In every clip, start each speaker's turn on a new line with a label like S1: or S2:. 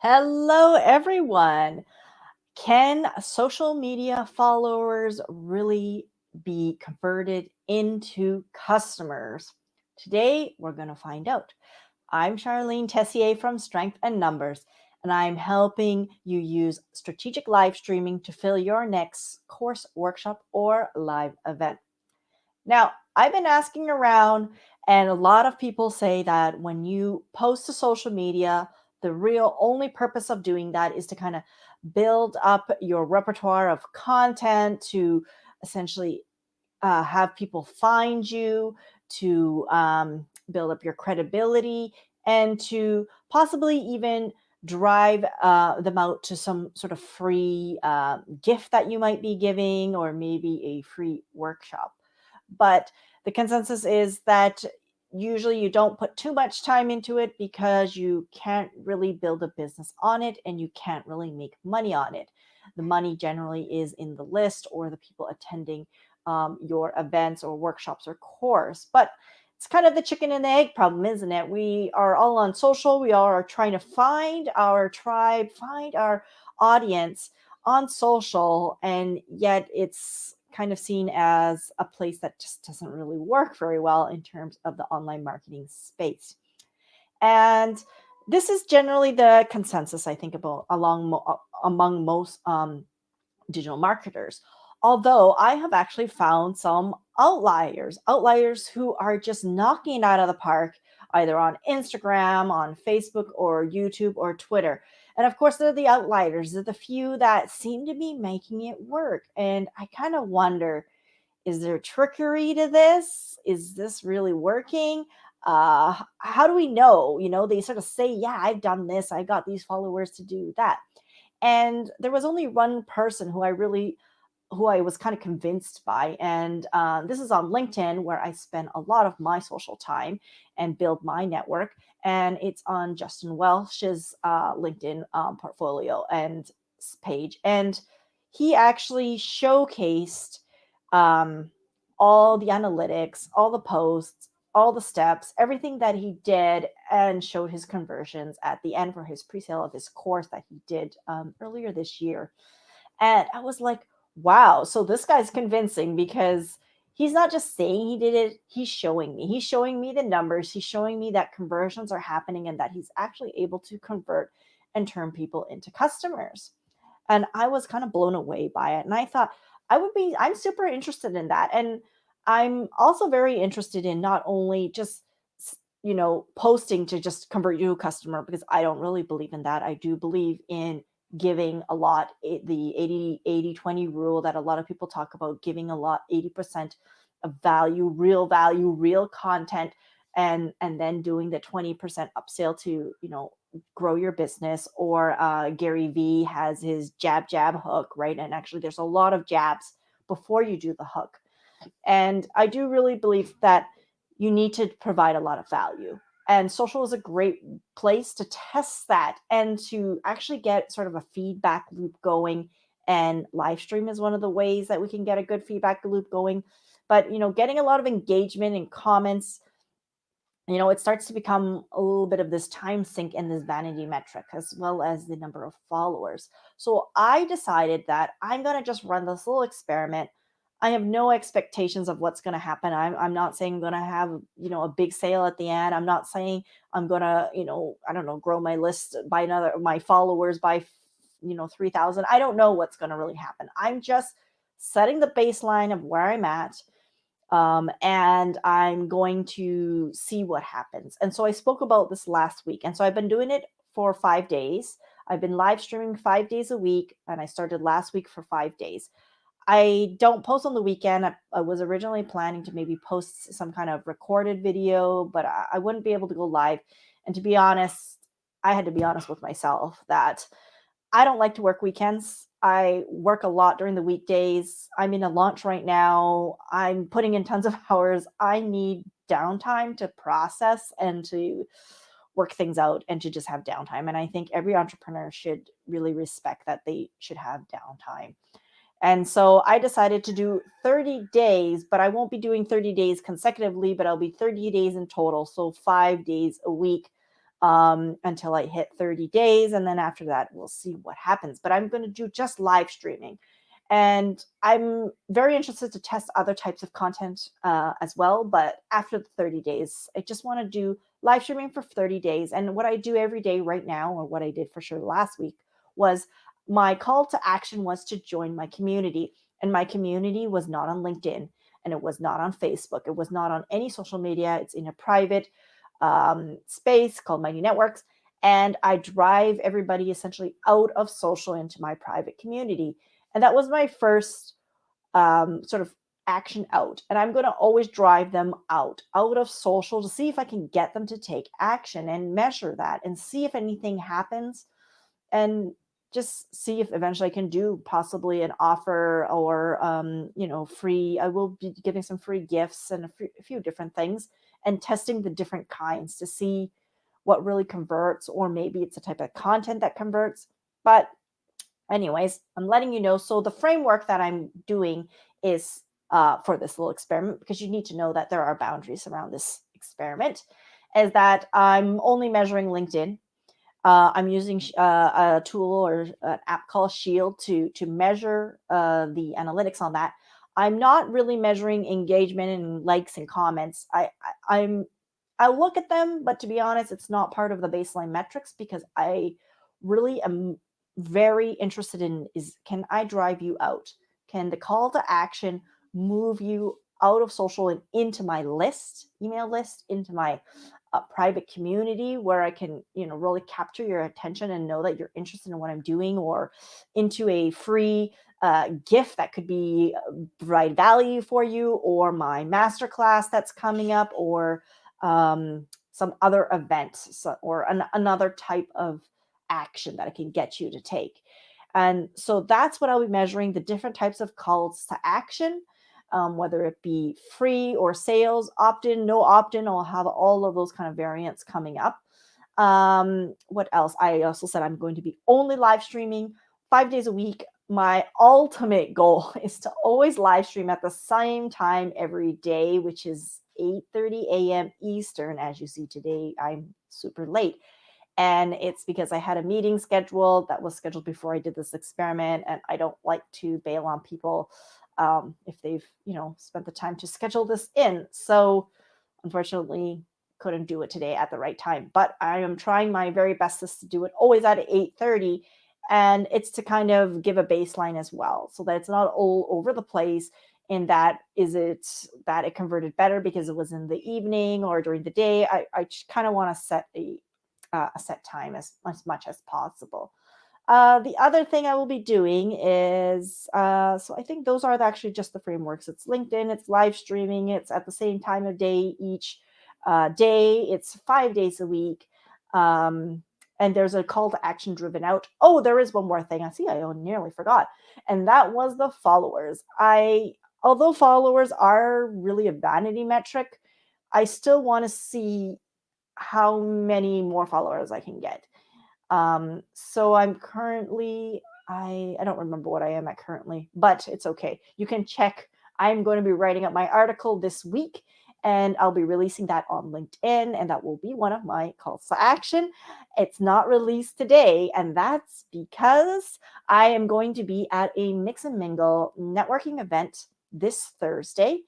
S1: Hello, everyone. Can social media followers really be converted into customers? Today, we're going to find out. I'm Charlene Tessier from Strength and Numbers, and I'm helping you use strategic live streaming to fill your next course, workshop, or live event. Now, I've been asking around, and a lot of people say that when you post to social media, the real only purpose of doing that is to kind of build up your repertoire of content to essentially have people find you, to build up your credibility, and to possibly even drive them out to some sort of free gift that you might be giving, or maybe a free workshop. But the consensus is that usually you don't put too much time into it because you can't really build a business on it and you can't really make money on it. The money generally is in the list or the people attending your events or workshops or course. But it's kind of the chicken and the egg problem, isn't it? We are all on social. We all are trying to find our tribe, find our audience on social, and yet it's kind of seen as a place that just doesn't really work very well in terms of the online marketing space. And this is generally the consensus, I think, about among most digital marketers. Although I have actually found some outliers who are just knocking it out of the park, either on Instagram, on Facebook, or YouTube, or Twitter. And of course, they're the outliers. They're the few that seem to be making it work. And I kind of wonder, is there trickery to this? Is this really working? How do we know? They sort of say, yeah, I've done this. I got these followers to do that. And there was only one person who I was kind of convinced by. And this is on LinkedIn, where I spend a lot of my social time and build my network. And it's on Justin Welsh's LinkedIn portfolio and page. And he actually showcased um, all the analytics, all the posts, all the steps, everything that he did, and showed his conversions at the end for his pre-sale of his course that he did earlier this year. And I was like, wow, so this guy's convincing because he's not just saying he did it, he's showing me. He's showing me the numbers. He's showing me that conversions are happening and that he's actually able to convert and turn people into customers. And I was kind of blown away by it. And I thought, I'm super interested in that. And I'm also very interested in not only just, posting to just convert you a customer, because I don't really believe in that. I do believe in giving a lot, the 80-20 rule that a lot of people talk about, giving a lot, 80% of value, real content, and then doing the 20% upsell to, grow your business. Or Gary Vee has his jab hook, right? And actually there's a lot of jabs before you do the hook. And I do really believe that you need to provide a lot of value. And social is a great place to test that and to actually get sort of a feedback loop going. And live stream is one of the ways that we can get a good feedback loop going. But, getting a lot of engagement and comments, it starts to become a little bit of this time sink and this vanity metric, as well as the number of followers. So I decided that I'm going to just run this little experiment. I have no expectations of what's going to happen. I'm not saying I'm going to have, a big sale at the end. I'm not saying I'm going to, I don't know, grow my list by my followers by, 3,000. I don't know what's going to really happen. I'm just setting the baseline of where I'm at, and I'm going to see what happens. And so I spoke about this last week. And so I've been doing it for 5 days. I've been live streaming 5 days a week, and I started last week for 5 days. I don't post on the weekend. I was originally planning to maybe post some kind of recorded video, but I wouldn't be able to go live. And to be honest, I had to be honest with myself that I don't like to work weekends. I work a lot during the weekdays. I'm in a launch right now. I'm putting in tons of hours. I need downtime to process and to work things out and to just have downtime. And I think every entrepreneur should really respect that they should have downtime. And so I decided to do 30 days, but I won't be doing 30 days consecutively, but I'll be 30 days in total. So 5 days a week until I hit 30 days. And then after that, we'll see what happens. But I'm going to do just live streaming. And I'm very interested to test other types of content as well. But after the 30 days, I just want to do live streaming for 30 days. And what I do every day right now, or what I did for sure last week, was my call to action was to join my community. And my community was not on LinkedIn, and it was not on Facebook. It was not on any social media. It's in a private space called Mighty Networks. And I drive everybody essentially out of social into my private community. And that was my first sort of action out. And I'm going to always drive them out of social to see if I can get them to take action and measure that and see if anything happens, and just see if eventually I can do possibly an offer or, free. I will be giving some free gifts and a few different things, and testing the different kinds to see what really converts, or maybe it's a type of content that converts. But anyways, I'm letting you know. So the framework that I'm doing is for this little experiment, because you need to know that there are boundaries around this experiment, is that I'm only measuring LinkedIn. I'm using a tool or an app called Shield to measure the analytics on that. I'm not really measuring engagement and likes and comments. I look at them, but to be honest, it's not part of the baseline metrics, because I really am very interested in, is, can I drive you out? Can the call to action move you out of social and into my email list, into my a private community where I can, really capture your attention and know that you're interested in what I'm doing, or into a free gift that could be provide value for you, or my masterclass that's coming up, or some other event, or another type of action that I can get you to take. And so that's what I'll be measuring, the different types of calls to action, whether it be free or sales, opt-in, no opt-in. I'll have all of those kind of variants coming up. What else? I also said I'm going to be only live streaming 5 days a week. My ultimate goal is to always live stream at the same time every day, which is 8:30 a.m. Eastern. As you see today, I'm super late. And it's because I had a meeting scheduled that was scheduled before I did this experiment. And I don't like to bail on people if they've, spent the time to schedule this in. So unfortunately, couldn't do it today at the right time. But I am trying my very best to do it always at 8:30. And it's to kind of give a baseline as well, so that it's not all over the place. And that is it, that it converted better because it was in the evening or during the day. I just kind of want to set a set time as much as possible. The other thing I will be doing is, so I think those are actually just the frameworks. It's LinkedIn, it's live streaming, it's at the same time of day each day, it's 5 days a week. And there's a call to action driven out. Oh, there is one more thing. I see, I nearly forgot. And that was the followers. Although followers are really a vanity metric, I still want to see how many more followers I can get. So I'm currently, I don't remember what I am at currently, but it's okay. You can check. I'm going to be writing up my article this week, and I'll be releasing that on LinkedIn, and that will be one of my calls to action. It's not released today, and that's because I am going to be at a Mix and Mingle networking event this Thursday.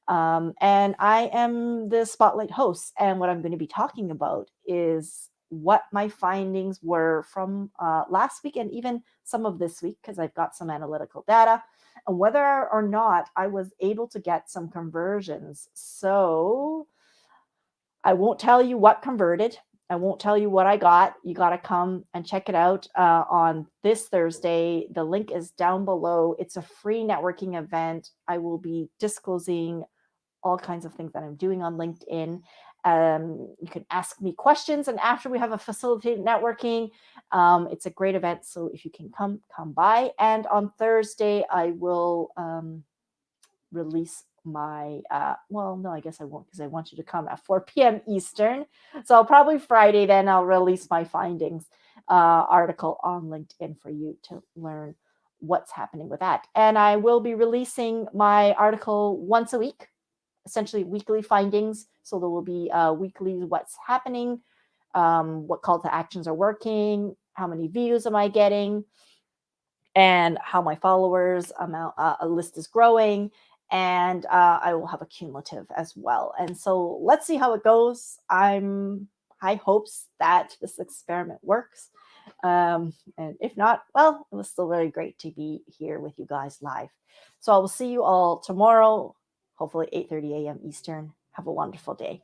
S1: And I am the spotlight host. And what I'm going to be talking about is what my findings were from last week, and even some of this week, because I've got some analytical data, and whether or not I was able to get some conversions. So I won't tell you what converted. I won't tell you what I got. You got to come and check it out on this Thursday. The link is down below. It's a free networking event. I will be disclosing all kinds of things that I'm doing on LinkedIn. You can ask me questions, and after we have a facilitated networking, it's a great event. So if you can come by. And on Thursday, I will release my, well, no, I guess I won't, because I want you to come at 4 p.m. Eastern. So probably Friday, then I'll release my findings article on LinkedIn for you to learn what's happening with that. And I will be releasing my article once a week, essentially weekly findings. So there will be weekly what's happening what call to actions are working, how many views am I getting, and how my followers amount a list is growing. And I will have a cumulative as well. And so let's see how it goes. I'm high hopes that this experiment works. And if not, well, it was still very great to be here with you guys live. So I will see you all tomorrow, hopefully 8:30 a.m. Eastern. Have a wonderful day.